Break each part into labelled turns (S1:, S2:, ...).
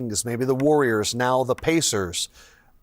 S1: Kings, maybe the Warriors, now the Pacers.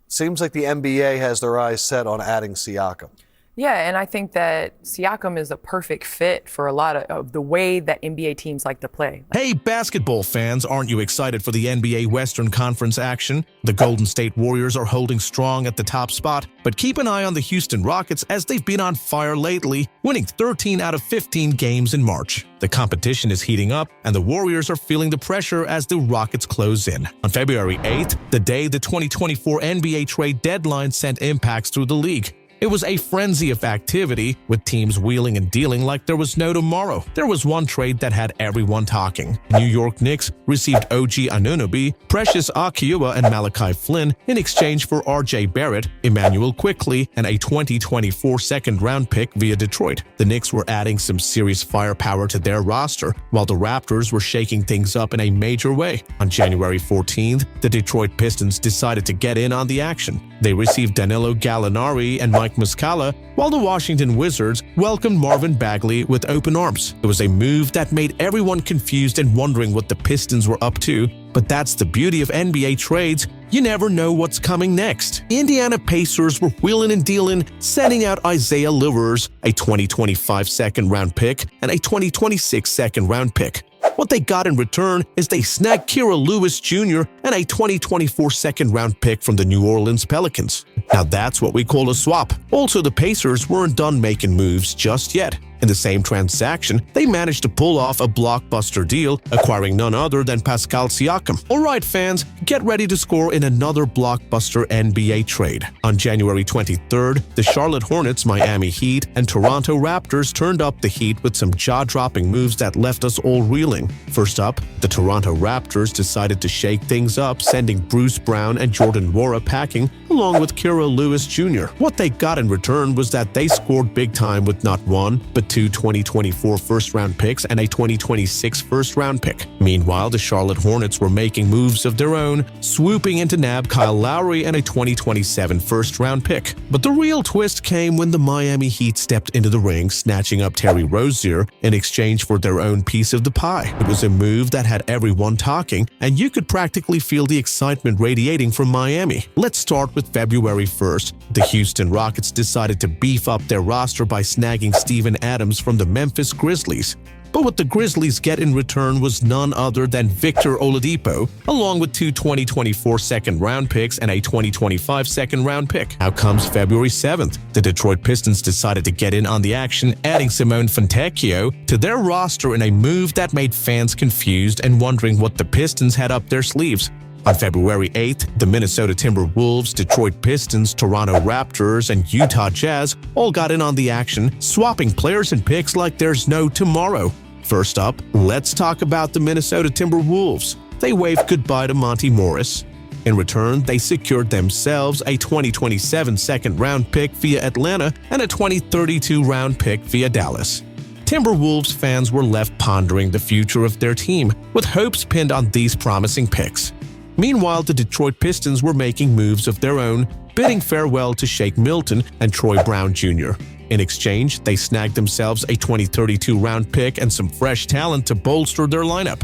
S1: Seems like the NBA has their eyes set on adding Siakam.
S2: Yeah, and I think that Siakam is a perfect fit for a lot of the way that NBA teams like to play.
S3: Hey, basketball fans, aren't you excited for the NBA Western Conference action? The Golden State Warriors are holding strong at the top spot, but keep an eye on the Houston Rockets as they've been on fire lately, winning 13 out of 15 games in March. The competition is heating up, and the Warriors are feeling the pressure as the Rockets close in. On February 8th, the day the 2024 NBA trade deadline sent impacts through the league, it was a frenzy of activity, with teams wheeling and dealing like there was no tomorrow. There was one trade that had everyone talking. New York Knicks received OG Anunoby, Precious Achiuwa, and Malachi Flynn in exchange for RJ Barrett, Emmanuel Quickley, and a 2024 second-round pick via Detroit. The Knicks were adding some serious firepower to their roster, while the Raptors were shaking things up in a major way. On January 14th, the Detroit Pistons decided to get in on the action. They received Danilo Gallinari and Mike Muscala, while the Washington Wizards welcomed Marvin Bagley with open arms. It was a move that made everyone confused and wondering what the Pistons were up to, but that's the beauty of NBA trades. You never know what's coming next. Indiana Pacers were wheeling and dealing, sending out Isaiah Livers, a 2025 second-round pick, and a 2026 second-round pick. What they got in return is they snagged Kira Lewis Jr. and a 2024 second-round pick from the New Orleans Pelicans. Now that's what we call a swap. Also, the Pacers weren't done making moves just yet. In the same transaction, they managed to pull off a blockbuster deal, acquiring none other than Pascal Siakam. Alright fans, get ready to score in another blockbuster NBA trade. On January 23rd, the Charlotte Hornets, Miami Heat, and Toronto Raptors turned up the heat with some jaw-dropping moves that left us all reeling. First up, the Toronto Raptors decided to shake things up, sending Bruce Brown and Jordan Nwora packing, along with Kira Lewis Jr. What they got in return was that they scored big time with not one, but two 2024 first-round picks and a 2026 first-round pick. Meanwhile, the Charlotte Hornets were making moves of their own, swooping in to nab Kyle Lowry and a 2027 first-round pick. But the real twist came when the Miami Heat stepped into the ring, snatching up Terry Rozier in exchange for their own piece of the pie. It was a move that had everyone talking, and you could practically feel the excitement radiating from Miami. Let's start with February 1st. The Houston Rockets decided to beef up their roster by snagging Steven Adams from the Memphis Grizzlies. But what the Grizzlies get in return was none other than Victor Oladipo, along with two 2024 second-round picks and a 2025 second-round pick. Now comes February 7th. The Detroit Pistons decided to get in on the action, adding Simone Fontecchio to their roster in a move that made fans confused and wondering what the Pistons had up their sleeves. On February 8th, the Minnesota Timberwolves, Detroit Pistons, Toronto Raptors, and Utah Jazz all got in on the action, swapping players and picks like there's no tomorrow. First up, let's talk about the Minnesota Timberwolves. They waved goodbye to Monty Morris. In return, they secured themselves a 2027 second-round pick via Atlanta and a 2032 round pick via Dallas. Timberwolves fans were left pondering the future of their team, with hopes pinned on these promising picks. Meanwhile, the Detroit Pistons were making moves of their own, bidding farewell to Shake Milton and Troy Brown Jr. In exchange, they snagged themselves a 2032 round pick and some fresh talent to bolster their lineup.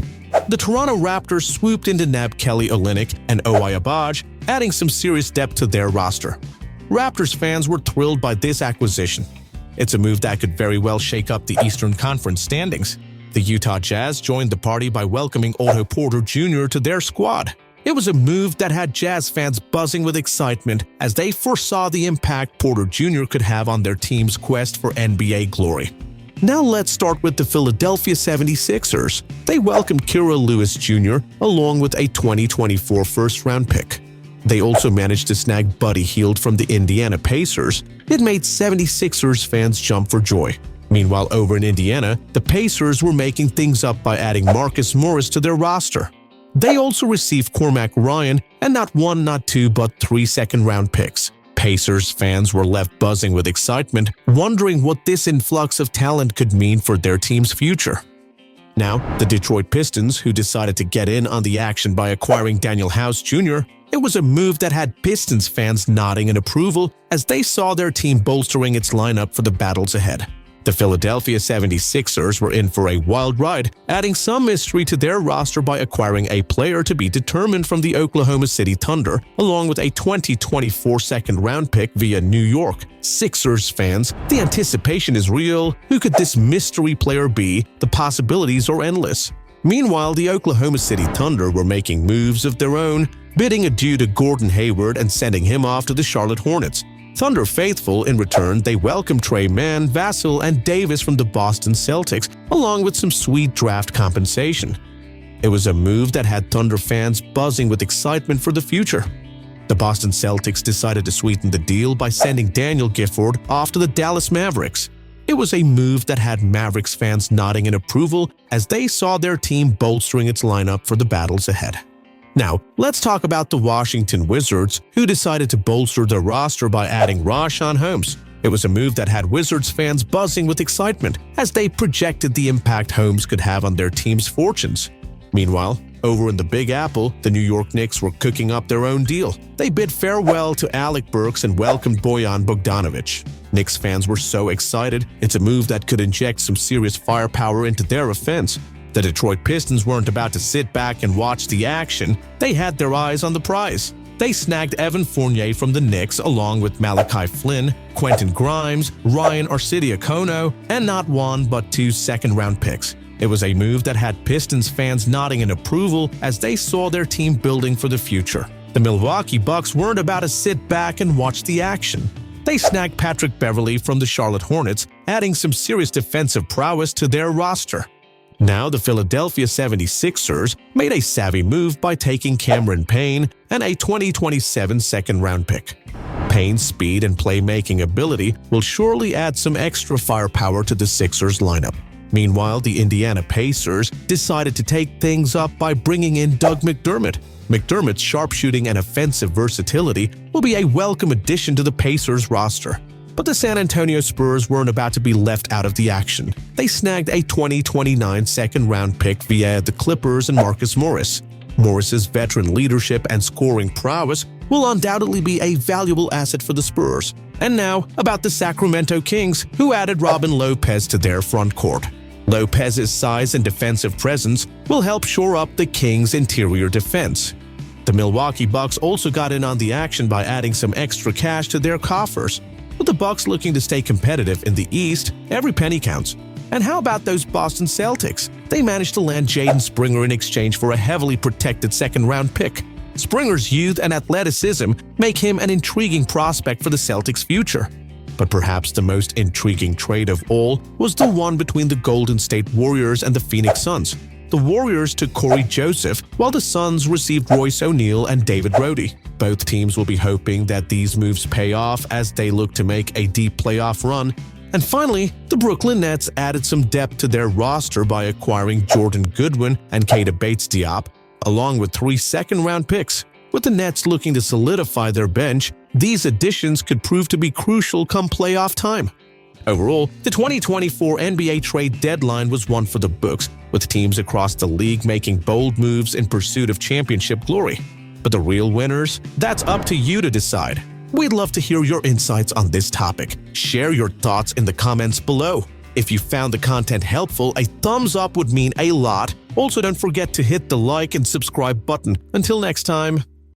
S3: The Toronto Raptors swooped in to nab Kelly Olynyk and Owai Abaj, adding some serious depth to their roster. Raptors fans were thrilled by this acquisition. It's a move that could very well shake up the Eastern Conference standings. The Utah Jazz joined the party by welcoming Otto Porter Jr. to their squad. It was a move that had Jazz fans buzzing with excitement as they foresaw the impact Porter Jr. could have on their team's quest for NBA glory. Now let's start with the Philadelphia 76ers. They welcomed Kira Lewis Jr. along with a 2024 first-round pick. They also managed to snag Buddy Hield from the Indiana Pacers. It made 76ers fans jump for joy. Meanwhile, over in Indiana, the Pacers were making things up by adding Marcus Morris to their roster. They also received Cormac Ryan and not one, not two, but three second-round picks. Pacers fans were left buzzing with excitement, wondering what this influx of talent could mean for their team's future. Now, the Detroit Pistons, who decided to get in on the action by acquiring Daniel House Jr., it was a move that had Pistons fans nodding in approval as they saw their team bolstering its lineup for the battles ahead. The Philadelphia 76ers were in for a wild ride, adding some mystery to their roster by acquiring a player to be determined from the Oklahoma City Thunder, along with a 2024 second-round pick via New York. Sixers fans, the anticipation is real. Who could this mystery player be? The possibilities are endless. Meanwhile, the Oklahoma City Thunder were making moves of their own, bidding adieu to Gordon Hayward and sending him off to the Charlotte Hornets. Thunder faithful, in return, they welcomed Trey Mann, Vassell, and Davis from the Boston Celtics, along with some sweet draft compensation. It was a move that had Thunder fans buzzing with excitement for the future. The Boston Celtics decided to sweeten the deal by sending Daniel Gifford off to the Dallas Mavericks. It was a move that had Mavericks fans nodding in approval as they saw their team bolstering its lineup for the battles ahead. Now, let's talk about the Washington Wizards, who decided to bolster their roster by adding Richaun Holmes. It was a move that had Wizards fans buzzing with excitement as they projected the impact Holmes could have on their team's fortunes. Meanwhile, over in the Big Apple, the New York Knicks were cooking up their own deal. They bid farewell to Alec Burks and welcomed Bojan Bogdanovic. Knicks fans were so excited. It's a move that could inject some serious firepower into their offense. The Detroit Pistons weren't about to sit back and watch the action. They had their eyes on the prize. They snagged Evan Fournier from the Knicks along with Malachi Flynn, Quentin Grimes, Ryan Arcidiacono, and not one but 2 second-round picks. It was a move that had Pistons fans nodding in approval as they saw their team building for the future. The Milwaukee Bucks weren't about to sit back and watch the action. They snagged Patrick Beverley from the Charlotte Hornets, adding some serious defensive prowess to their roster. Now, the Philadelphia 76ers made a savvy move by taking Cameron Payne and a 2027 second-round pick. Payne's speed and playmaking ability will surely add some extra firepower to the Sixers lineup. Meanwhile, the Indiana Pacers decided to take things up by bringing in Doug McDermott. McDermott's sharpshooting and offensive versatility will be a welcome addition to the Pacers roster. But the San Antonio Spurs weren't about to be left out of the action. They snagged a 2029 second-round pick via the Clippers and Marcus Morris. Morris's veteran leadership and scoring prowess will undoubtedly be a valuable asset for the Spurs. And now, about the Sacramento Kings, who added Robin Lopez to their front court. Lopez's size and defensive presence will help shore up the Kings' interior defense. The Milwaukee Bucks also got in on the action by adding some extra cash to their coffers. With the Bucks looking to stay competitive in the East, every penny counts. And how about those Boston Celtics? They managed to land Jaden Springer in exchange for a heavily protected second-round pick. Springer's youth and athleticism make him an intriguing prospect for the Celtics' future. But perhaps the most intriguing trade of all was the one between the Golden State Warriors and the Phoenix Suns. The Warriors took Corey Joseph, while the Suns received Royce O'Neal and David Roddy. Both teams will be hoping that these moves pay off as they look to make a deep playoff run. And finally, the Brooklyn Nets added some depth to their roster by acquiring Jordan Goodwin and Keita Bates-Diop, along with 3 second-round picks. With the Nets looking to solidify their bench, these additions could prove to be crucial come playoff time. Overall, the 2024 NBA trade deadline was one for the books, with teams across the league making bold moves in pursuit of championship glory. But the real winners? That's up to you to decide. We'd love to hear your insights on this topic. Share your thoughts in the comments below. If you found the content helpful, a thumbs up would mean a lot. Also, don't forget to hit the like and subscribe button. Until next time.